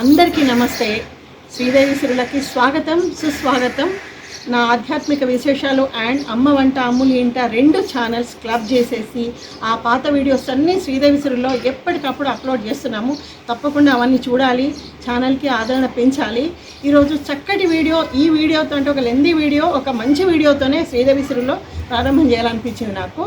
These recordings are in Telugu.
అందరికీ నమస్తే. శ్రీదేవి సిరులకి స్వాగతం, సుస్వాగతం. నా ఆధ్యాత్మిక విశేషాలు అండ్ అమ్మ వంట అమ్ములు ఇంట 2 ఛానల్స్ క్లబ్ చేసేసి ఆ పాత వీడియోస్ అన్నీ శ్రీదేవి సిరుల్లో ఎప్పటికప్పుడు అప్లోడ్ చేస్తున్నాము. తప్పకుండా అవన్నీ చూడాలి, ఛానల్కి ఆదరణ పెంచాలి. ఈరోజు చక్కటి వీడియో, ఈ వీడియోతో అంటే ఒక లెందీ వీడియో, ఒక మంచి వీడియోతోనే శ్రీదేవి సిరుల్లో ప్రారంభం చేయాలనిపించింది నాకు.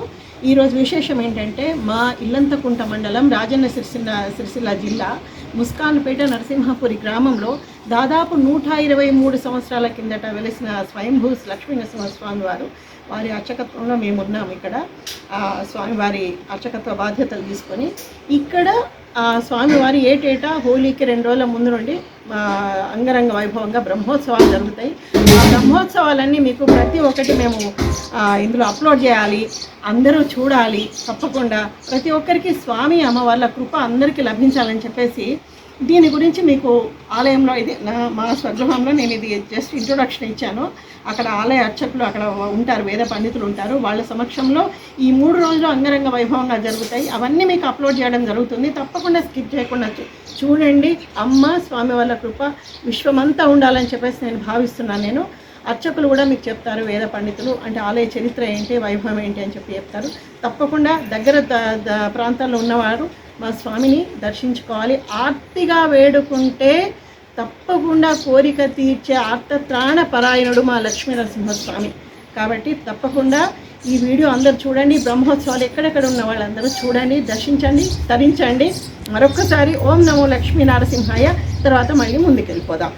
ఈరోజు విశేషం ఏంటంటే మా ఇల్లంతకుంట మండలం రాజన్న సిరిసిల్ల జిల్లా ముస్కాన్పేట నరసింహపురి గ్రామంలో దాదాపు 123 సంవత్సరాల కిందట వెలిసిన స్వయంభూ లక్ష్మీనరసింహస్వామి వారి అర్చకత్వంలో మేమున్నాం. ఇక్కడ స్వామివారి అర్చకత్వ బాధ్యతలు తీసుకొని ఇక్కడ స్వామివారి ఏటేటా హోలీకి 2 రోజుల ముందు నుండి అంగరంగ వైభవంగా బ్రహ్మోత్సవాలు జరుగుతాయి. ఆ బ్రహ్మోత్సవాలన్నీ మీకు ప్రతి ఒక్కటి మేము ఇందులో అప్లోడ్ చేయాలి, అందరూ చూడాలి. తప్పకుండా ప్రతి ఒక్కరికి స్వామి అమ్మవార్ల కృప అందరికీ లభించాలని చెప్పేసి దీని గురించి మీకు ఆలయంలో ఇది మా స్వగృహంలో నేను ఇది జస్ట్ ఇంట్రొడక్షన్ ఇచ్చాను. అక్కడ ఆలయ అర్చకులు అక్కడ ఉంటారు, వేద పండితులు ఉంటారు. వాళ్ళ సమక్షంలో ఈ 3 రోజులు అంగరంగ వైభవంగా జరుగుతాయి. అవన్నీ మీకు అప్లోడ్ చేయడం జరుగుతుంది. తప్పకుండా స్కిప్ చేయకుండా చూడండి. అమ్మ స్వామి వాళ్ళ కృప విశ్వమంతా ఉండాలని చెప్పేసి నేను భావిస్తున్నాను. అర్చకులు కూడా మీకు చెప్తారు, వేద పండితులు అంటే ఆలయ చరిత్ర ఏంటి, వైభవం ఏంటి అని చెప్పి చెప్తారు. తప్పకుండా దగ్గర ప్రాంతాల్లో ఉన్నవారు మా స్వామిని దర్శించుకోవాలి. ఆర్తిగా వేడుకుంటే తప్పకుండా కోరిక తీర్చే ఆర్తత్రాణ పరాయణుడు మా లక్ష్మీనరసింహస్వామి. కాబట్టి తప్పకుండా ఈ వీడియో అందరూ చూడండి. బ్రహ్మోత్సవాలు ఎక్కడెక్కడ ఉన్న వాళ్ళందరూ చూడండి, దర్శించండి, తరించండి. మరొక్కసారి ఓం నమో లక్ష్మీ నరసింహాయ. తర్వాత మళ్ళీ ముందుకెళ్ళిపోదాం.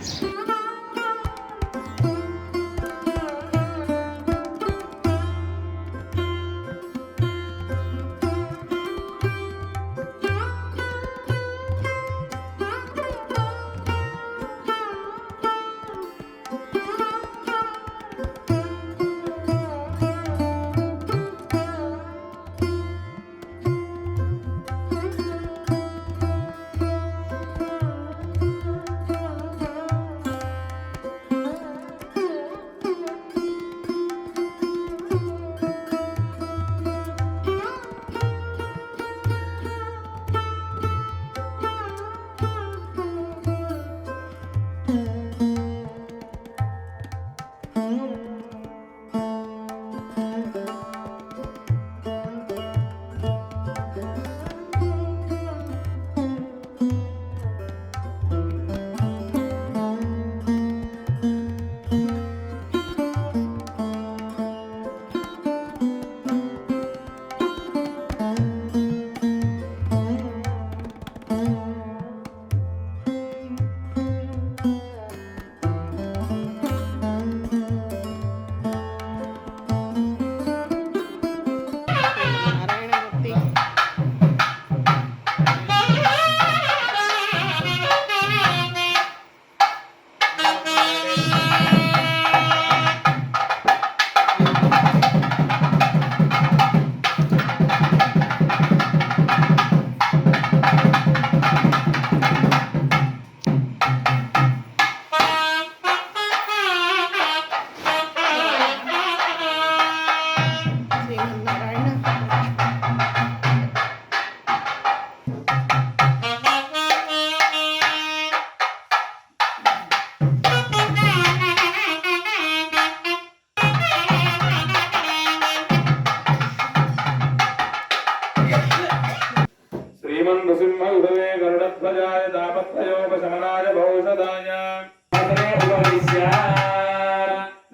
नृसिंहगुरवे गरुडध्वजाय तापत्रयोपशमनाय भौषधाय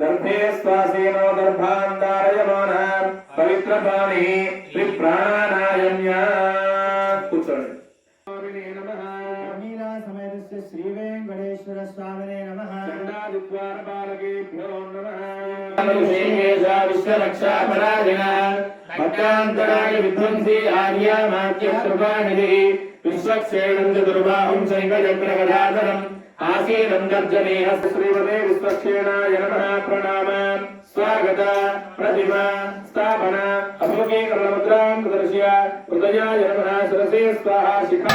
दर्भे स्वासेनो दर्भान्दारयमानः पवित्रपाणिः त्रिप्राणानायम्य स्वामिने नमः मीना समेतस्य श्री वेंकटेश्वर स्वामिने नमः चण्डादिद्वारपालकेभ्यो नमः नमः विश्वरक्षा परायणः भक्तान्तराय विध्वंसी आर्या मात्य कृपानिधि विश्वक्षेणं चतुर्बाहुं शैवचक्रगदाधरम् आसीनं दर्जनेह श्रीमते विश्वक्षेणाय नमः प्रणाम स्वागत प्रतिमा स्थापन अभोगीकरणमुद्रां प्रदर्श्य हृदयाय नमः शिरसे स्वाहा शिखा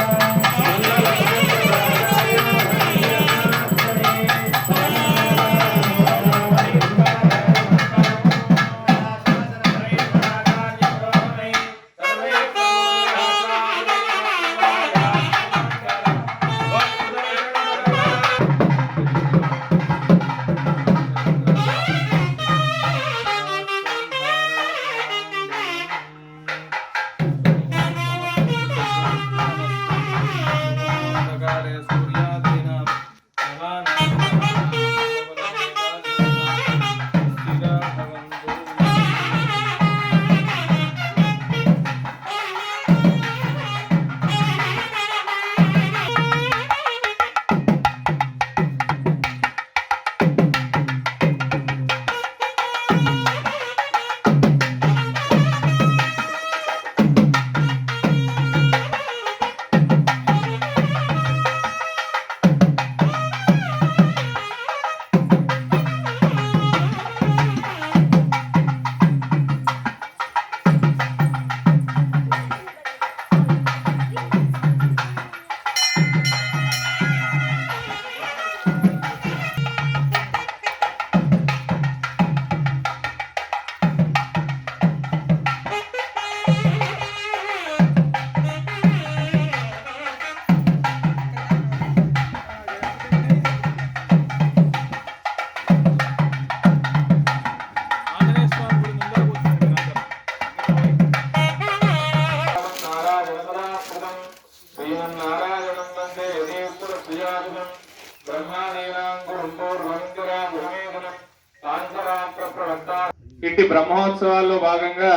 ఇట్టి బ్రహ్మోత్సవాల్లో భాగంగా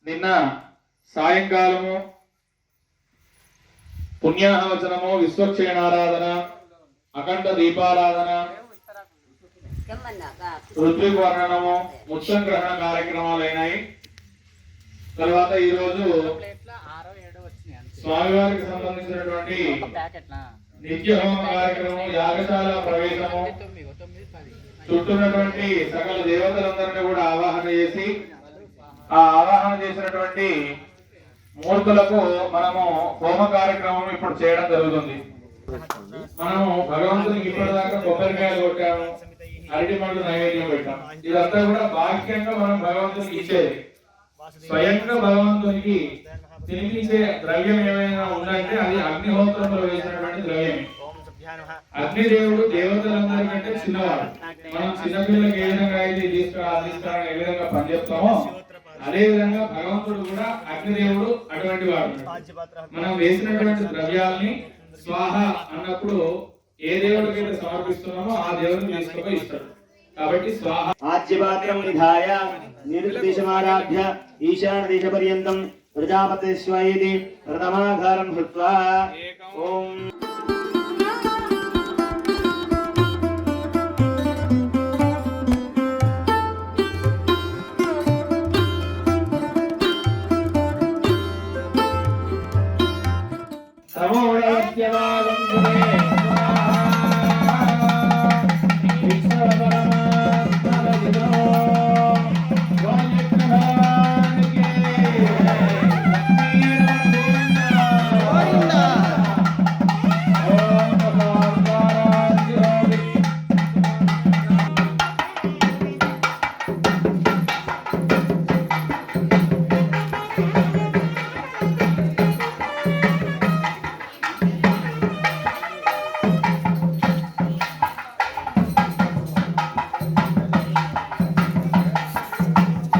నిన్న సాయంకాలము పుణ్యాహవచనము, విశ్వక్షేణారాధన, అఖండ దీపారాధన, ఋత్విక్ వర్ణనము, ముత్సంగ్రహణ కార్యక్రమాలు అయినాయి. తర్వాత ఈరోజు స్వామివారికి సంబంధించినటువంటి నిత్య హోమ కార్యక్రమం, యాగశాల ప్రవేశము, చుట్టూన్నటువంటి సకల దేవతలందరినీ కూడా ఆవాహన చేసి ఆ ఆవాహన చేసినటువంటి మూర్తులకు మనము హోమ కార్యక్రమం ఇప్పుడు చేయడం జరుగుతుంది. మనము భగవంతునికి ఇప్పటిదాకా కొబ్బరికాయలు కొట్టాము, అరటి పండ్లు నైవేద్యం పెట్టాం. ఇదంతా కూడా బాహ్యంగా మనం భగవంతునికి ఇచ్చేది. స్వయంగా భగవంతునికి తినిపించే ద్రవ్యం ఏమైనా ఉందంటే అది అగ్నిహోత్రంలో వేసినటువంటి ద్రవ్యమే. అగ్నిదేవుడు దేవతలందరికంటే చిన్నవాడు. మనం చిన్నపిల్లలకి ఏ విధంగా అయితే తీసుకురాని ఏ విధంగా పని చెప్తామో అదే విధంగా భగవంతుడు కూడా అగ్నిదేవుడు అటువంటి వాడు. మనం వేసినటువంటి ద్రవ్యాల్ని స్వాహ అన్నప్పుడు ఏ దేవుడికి అయితే సమర్పిస్తున్నామో ఆ దేవుడిని తీసుకుపోయి ఇస్తాడు. కాబట్టి స్వాహ. ఆజ్యపాత్రం నిధాయ నిర్దిశమారాధ్య ఈశాన దిశ పర్యంతం ప్రజాపతిస్వైతి ప్రథమాఘారం భృత్వా ఓం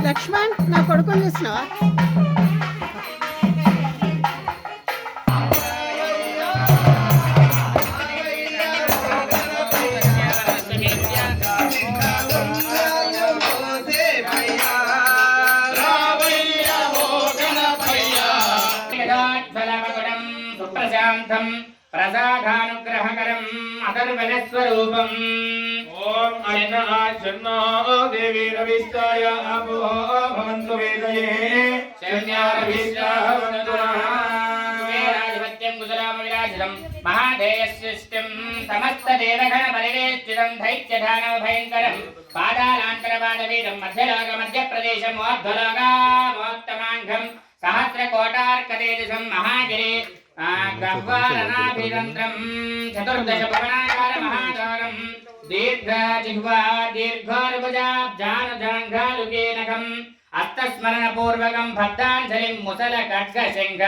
లక్ష్మణ్, నా కొడుకుని చూసినావా? సుప్రశాంతం ప్రసాదానుగ్రహకరం అగర్వనస్వరూపం. ఓం అన్నో దేవి రవిష్టాయ అపో భవంతు వేదయే శన్యారవిష్టాహవంతు రాజపత్యం కుశలామ విరాజితం మహాధేయస్యష్టం సమస్త దేవగణ పరివేష్టితం దైత్యధానవ భయంకరం పాదాలాంతరపాదవీరం మధ్యలోక మధ్యప్రదేశం మోత్తమాంగం సహస్రకోటార్కదేశం మహాగిరి గహ్వారణాభిరంధ్రం చతుర్దశ భవనాకార మహాకారం దీర్ఘజిహ్వా దీర్ఘోర్భుజాబ్జానుజాంఘాలుకేనకం అస్తస్మరణపూర్వకం భక్తాంజలిం ముసల ఖడ్గ శంఖ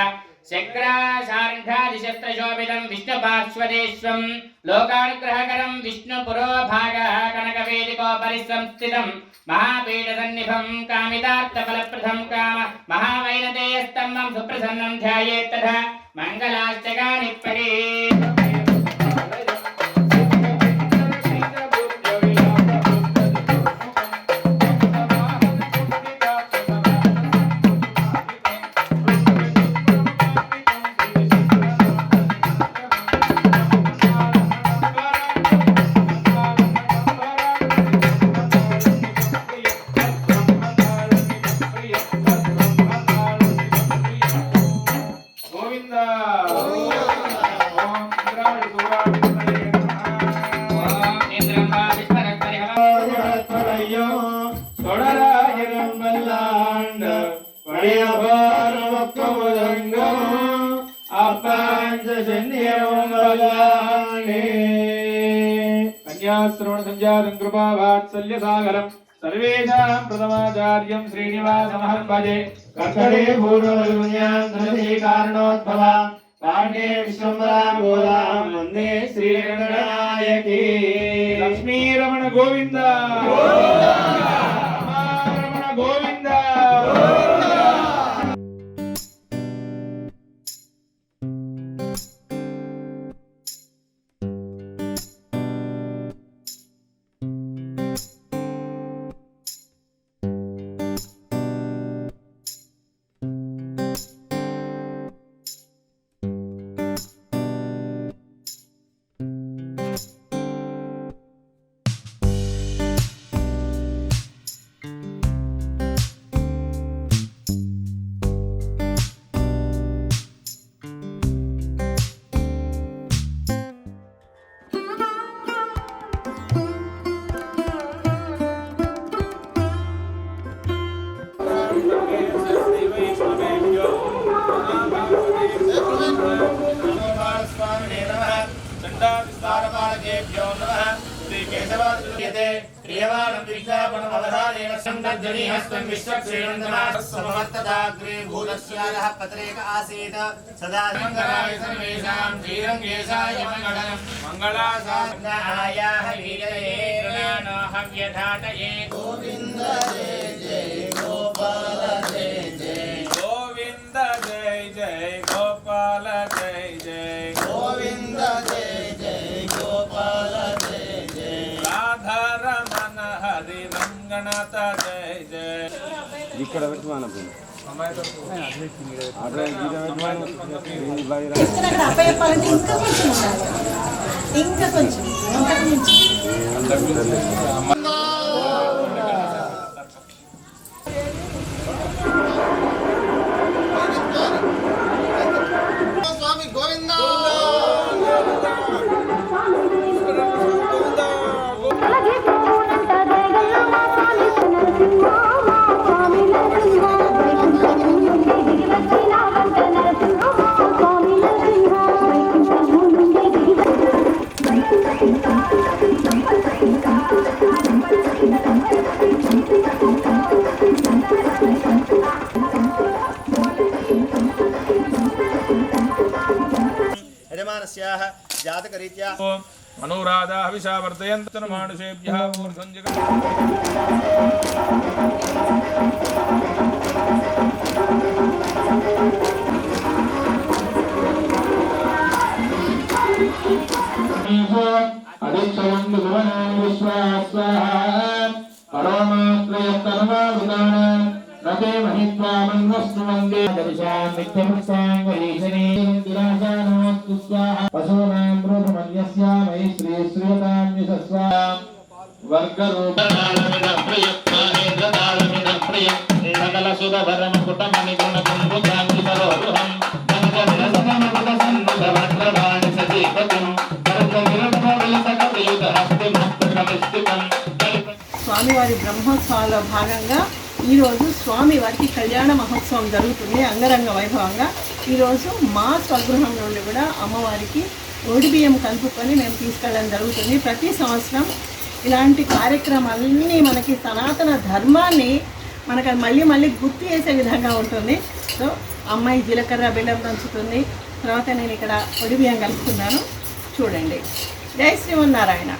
శక్రాశార్ఘాదిశస్త్రశోభితం విష్ణుపార్శ్వదేశ్వం లోకానుగ్రహకరం విష్ణుపురోభాగः కనకవేదికోపరి సంస్థితం మహాపీఠసన్నిభం కామితార్థఫలప్రదం కామ మహావైనతేయస్తమ్మం సుప్రసన్నం ధ్యాయేత్ తథా మంగళాష్టకాని పరే. కన్యాశ్రవణ సంజాతం కృపావాత్సల్య సాగరం సర్వేషాం ప్రథమాచార్యం శ్రీనివాసమహం భజే. కర్కటే పూర్వకారణోద్భవ పాండే విశ్వంబరాం గోదాం వందే శ్రీరంగనాయకి. లక్ష్మీరమణ గోవింద రమణ గోవింద. द्वारपालकेभ्यो नमः श्रीकेशवाद्रियते क्रियमाणं विज्ञापनमवधानेन सन्दर्जनीहस्तं विश्वक्षेणन्दमासमवर्तदाग्रे भूतस्यालः पत्रेक आसीत् सदा मङ्गलाय सर्वेषां श्रीरङ्गेशाय मङ्गलम् मङ्गलासायाः वीरये प्राणो हव्यधातये गोविन्द जय जय गोपाल जय जय गोविन्द जय जय गोपाल जय जय गोविन्द जय जय गोपाल जय जय राधारमण हरि रंगनाथ जय जय ఇక్కడ పెట్టి మన అప్పయ్యప్పాలంటే ఇంకా కొంచెం స్వామి గోవింద యజమానస్యాః జాతకరీత్యా అనురాధా హవిషా వర్తయంత మానుషేభ్యః ఊర్ధ్వం జగత్ అధిక్షయం భువనాని విశ్వాస్వాహ పరమాత్రయత్తనవావిదానం రతే మహిత్వా మన్వస్తు వందే దర్శాం నిత్యముక్తాంగలీశనే దిరాజానోస్తు స్వాహ పశూనాం రూపమన్యస్యామై శ్రీ శ్రీయతాన్యసస్వాం వర్గరూపదాళమిద ప్రియం మహేంద్రదాళమిద ప్రియం సకల సుధవరమ కుటమణి గుణ కుంభుజాంగి సరోరుహం సన్నుధవట్రవాణి సజీవతం స్వామివారి బ్రహ్మోత్సవాల్లో భాగంగా ఈరోజు స్వామివారికి కళ్యాణ మహోత్సవం జరుగుతుంది అంగరంగ వైభవంగా. ఈరోజు మా స్వగృహం నుండి కూడా అమ్మవారికి ఓడిబియ్యం కలుపుకొని మేము తీసుకెళ్ళడం జరుగుతుంది. ప్రతి సంవత్సరం ఇలాంటి కార్యక్రమాలన్నీ మనకి సనాతన ధర్మాన్ని మనకు మళ్ళీ మళ్ళీ గుర్తు చేసే విధంగా ఉంటుంది. సో అమ్మాయి జీలకర్ర బెల్లం దంచుతుంది, తర్వాత నేను ఇక్కడ ఓడిబియ్యం కలుపుతున్నాను, చూడండి. జై శ్రీమన్నారాయణ.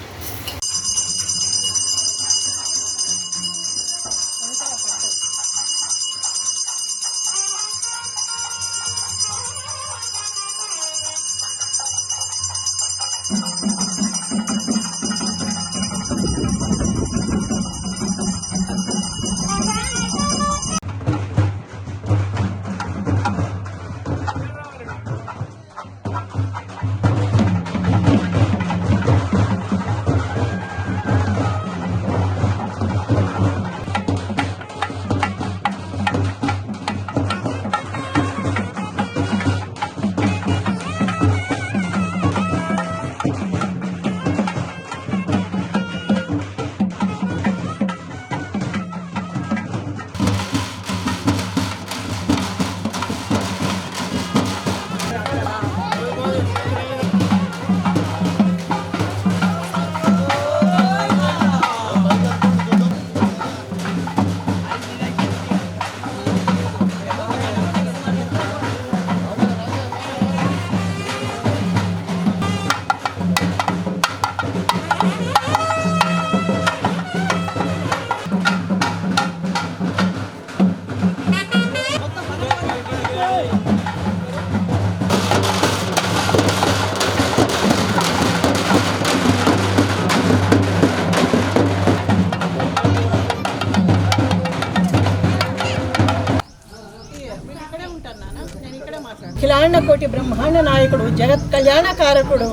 అఖిలాండ కోటి బ్రహ్మాండ నాయకుడు జగత్ కళ్యాణకారకుడు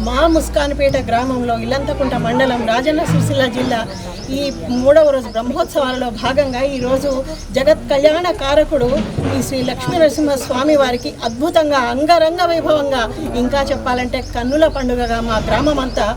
మా ముస్కాన్పేట గ్రామంలో ఇల్లంతకుంట మండలం రాజన్న సిరిసిల్ల జిల్లా ఈ 3వ రోజు బ్రహ్మోత్సవాలలో భాగంగా ఈరోజు జగత్ కళ్యాణకారకుడు ఈ శ్రీ లక్ష్మీ నరసింహ స్వామి వారికి అద్భుతంగా అంగరంగ వైభవంగా, ఇంకా చెప్పాలంటే కన్నుల పండుగగా మా గ్రామం అంతా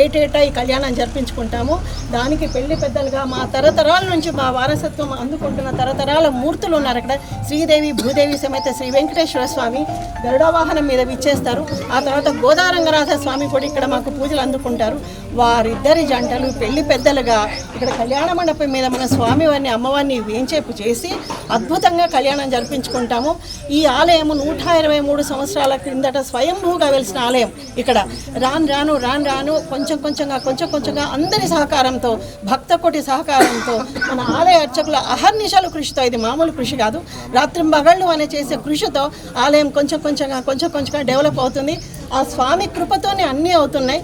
ఏటేటా ఈ కళ్యాణం జరిపించుకుంటాము. దానికి పెళ్లి పెద్దలుగా మా తరతరాల నుంచి మా వారసత్వం అందుకుంటున్న తరతరాల మూర్తులు ఉన్నారు అక్కడ. శ్రీదేవి భూదేవి సమేత శ్రీ వెంకటేశ్వర స్వామి గరుడ వాహనం మీద విచ్చేస్తారు. ఆ తర్వాత గోదారంగనాథ స్వామి కూడా ఇక్కడ మాకు పూజలు అందుకుంటారు. వారిద్దరి జంటలు పెళ్లి పెద్దలుగా ఇక్కడ కళ్యాణ మండపం మీద మన స్వామివారిని అమ్మవారిని వేంచేపు చేసి అద్భుతంగా కళ్యాణం జరిపించుకుంటాము. ఈ ఆలయము 123 సంవత్సరాల క్రిందట స్వయంభూగా వెలిసిన ఆలయం. ఇక్కడ రాను కొంచెంగా అందరి సహకారంతో భక్తకోటి సహకారంతో మన ఆలయ అర్చకుల అహర్నిశలు కృషితో, ఇది మామూలు కృషి కాదు, రాత్రింబగళ్ళు అనే చేసే కృషితో ఆలయం కొంచెంగా డెవలప్ అవుతుంది. ఆ స్వామి కృపతోనే అన్నీ అవుతున్నాయి.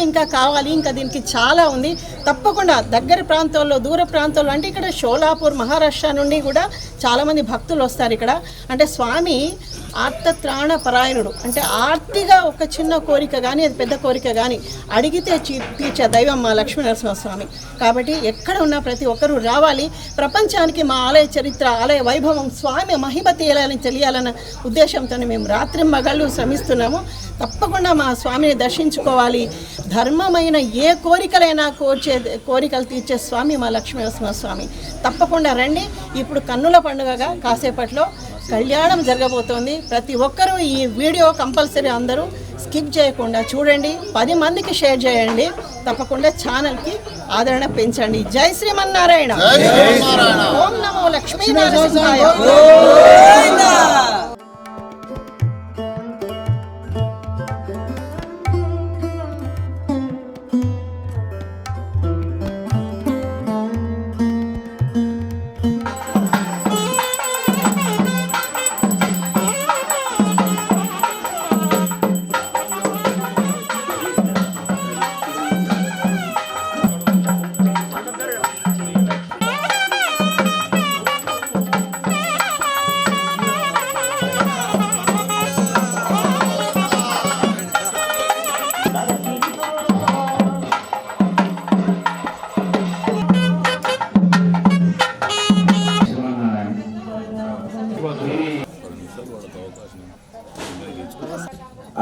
ఇంకా కావాలి, ఇంకా దీనికి చాలా ఉంది. తప్పకుండా దగ్గర ప్రాంతాల్లో దూర ప్రాంతాల్లో అంటే ఇక్కడ షోలాపూర్ మహారాష్ట్ర నుండి కూడా చాలామంది భక్తులు వస్తారు ఇక్కడ. అంటే స్వామి ఆర్తత్రాణ పరాయణుడు, అంటే ఆర్తిగా ఒక చిన్న కోరిక కానీ అది పెద్ద కోరిక కానీ అడిగితే తీర్చే దైవం మా లక్ష్మీనరసింహస్వామి. కాబట్టి ఎక్కడ ఉన్న ప్రతి ఒక్కరూ రావాలి. ప్రపంచానికి మా ఆలయ చరిత్ర, ఆలయ వైభవం, స్వామి మహిమ తెలియాలన్న ఉద్దేశంతో మేము రాత్రింబగళ్ళు శ్రమిస్తున్నాము. తప్పకుండా మా స్వామిని దర్శించుకోవాలి. ధర్మమైన ఏ కోరికలైనా కోరికలు తీర్చే స్వామి మా లక్ష్మీనరసింహస్వామి. తప్పకుండా రండి. ఇప్పుడు కన్నుల పండుగగా కాసేపట్లో కళ్యాణం జరగబోతోంది. ప్రతి ఒక్కరూ ఈ వీడియో కంపల్సరీ అందరూ స్కిప్ చేయకుండా చూడండి, 10 మందికి షేర్ చేయండి. తప్పకుండా ఛానల్కి ఆదరణ పెంచండి. జై శ్రీమన్నారాయణ. ఓం నమో లక్ష్మీనరసింహాయ.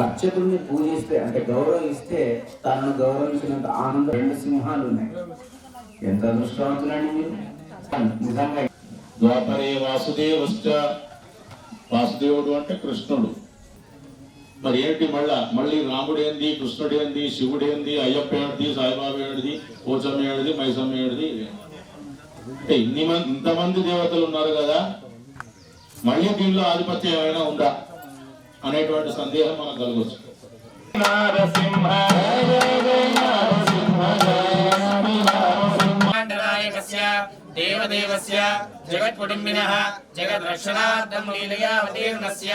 అర్చకుల్ని పూజిస్తే అంటే గౌరవిస్తే తనను గౌరవించినంత ఆనందం. 2 సింహాలు ఉన్నాయి. ఎంత అదృష్టవంతులండి మీరు నిజంగా. ద్వాపరే వాసుదేవుడు అంటే కృష్ణుడు. మరి ఏంటి మళ్ళీ రాముడు ఏంది, కృష్ణుడు ఏంది, శివుడు ఏంది, అయ్యప్ప ఏడిది, సాయిబాబా ఏడిది, పోచమ్మ ఏడిది, మైసమ్మ ఏడిది, అంటే ఇంతమంది దేవతలు ఉన్నారు కదా, మళ్ళీ దీనిలో ఆధిపత్యం ఏమైనా ఉందా అనేటువంటి సందేహం మనకు కలగవచ్చు. దేవదేవస్య జగత్కుటుంబినః జగద్రక్షణార్థం లీలయా అవతీర్ణస్య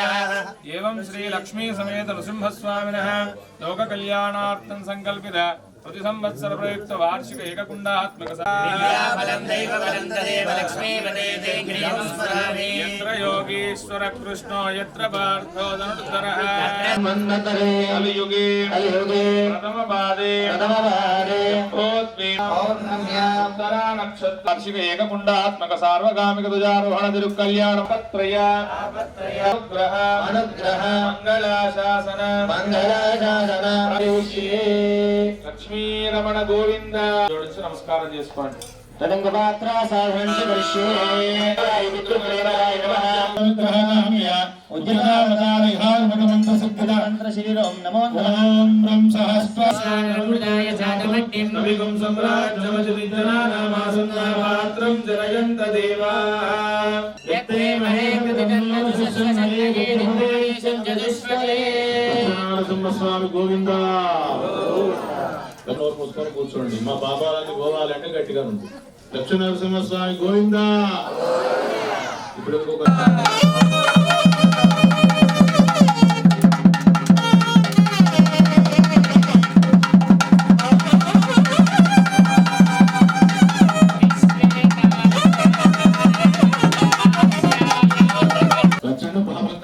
ఏవం శ్రీ లక్ష్మీ సమేత నృసింహస్వామినః లోక కళ్యాణార్థం సంకల్పిత ప్రతి సంవత్సర ప్రయుక్త వార్షిక ఏకకుండాత్మక యత్ర యోగీశ్వర కృష్ణో యత్ర పార్థో ధనుర్ధరః కలియుగే ప్రథమ పాదే నక్షత్ర వార్షిక ఏకకుండాత్మక సార్వగామిక ధ్వజారోహణ తిరుకల్యాణ పత్రయ అనుగ్రహ మంగళాశాసన లక్ష్మీరమణ గోవింద జోడించి నమస్కారం చేసుకోండి. తదంగపాత్ర సాధనంచ దర్శే శరీరం నమో నరసింహస్వామి గోవింద. పుస్తకం కూర్చోండి. మా బాబాలని గోవాలంటే గట్టిగా ఉంది. లక్ష్మీ నరసింహస్వామి గోవింద. ఇప్పుడు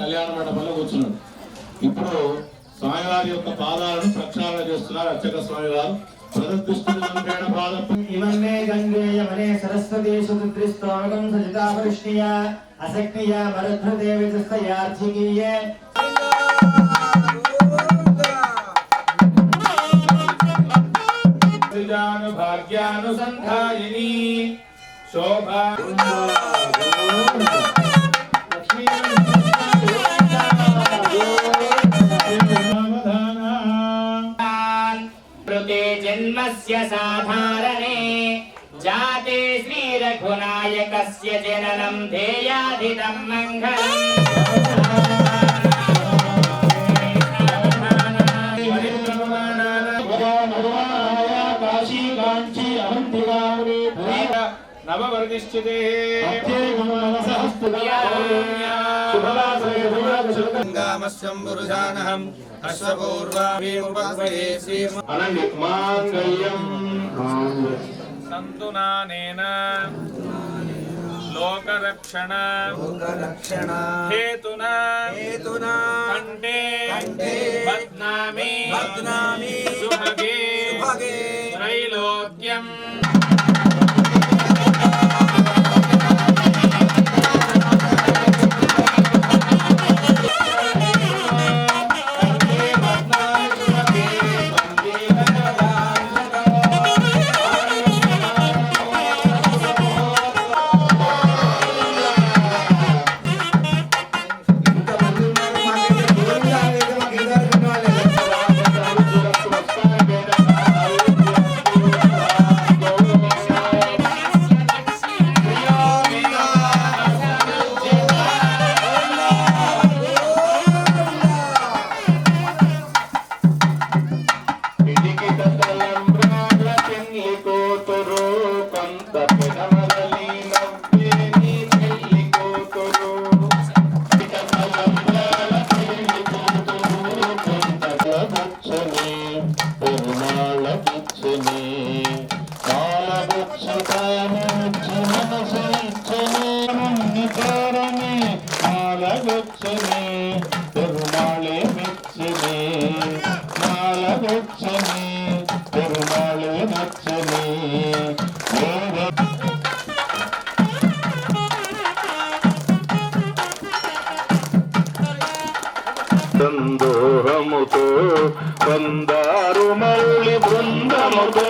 కళ్యాణ మండపంలో కూర్చున్నాడు. ఇప్పుడు స్వామివారి యొక్క పాదాలను ప్రక్షాళన చేస్తున్నారు అర్చక స్వామి వారు. ఇవన్నే గంగేయమనే సరస్వతి సుత్రిస్తోమకం సజితాపరిష్ణియ అసక్నియ వరద్భృదేవి भाग्यानुसंधायिनी शोभा प्रते जन्मस्य साधारणे जाते श्रीरघुनायकस्य जननं ध्येयाधितं मङ्गलम् नववर्गिष्ठिते शुभवासयशुभशुभगामस्यं अश्वपूर्वाभिमुपक्वये श्रीम अनन्य माङ्गल्यं सन्तुनानेन लोकरक्षण हेतुना कंठे बध्नामि सुभगे त्रैलोक्यम् సందోహముతో వందారు మల్లి బృందముతో